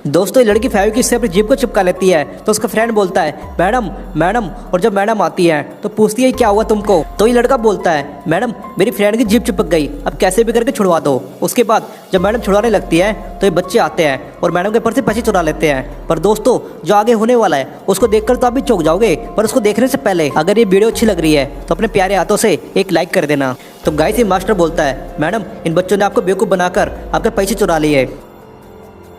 दोस्तों ये लड़की फेविक्विक से अपनी जीभ को चिपका लेती है तो उसका फ्रेंड बोलता है मैडम मैडम, और जब मैडम आती है तो पूछती है क्या हुआ तुमको। तो ये लड़का बोलता है मैडम मेरी फ्रेंड की जीभ चिपक गई, अब कैसे भी करके छुड़वा दो। उसके बाद जब मैडम छुड़वाने लगती है तो ये बच्चे आते हैं और मैडम के पर्स से पैसे चुरा लेते हैं। पर दोस्तों जो आगे होने वाला है उसको देखकर तो आप भी चौंक जाओगे, पर उसको देखने से पहले अगर ये वीडियो अच्छी लग रही है तो अपने प्यारे हाथों से एक लाइक कर देना। तो गाइस ये मास्टर बोलता है मैडम इन बच्चों ने आपको बेवकूफ़ बनाकर आपके पैसे चुरा लिए।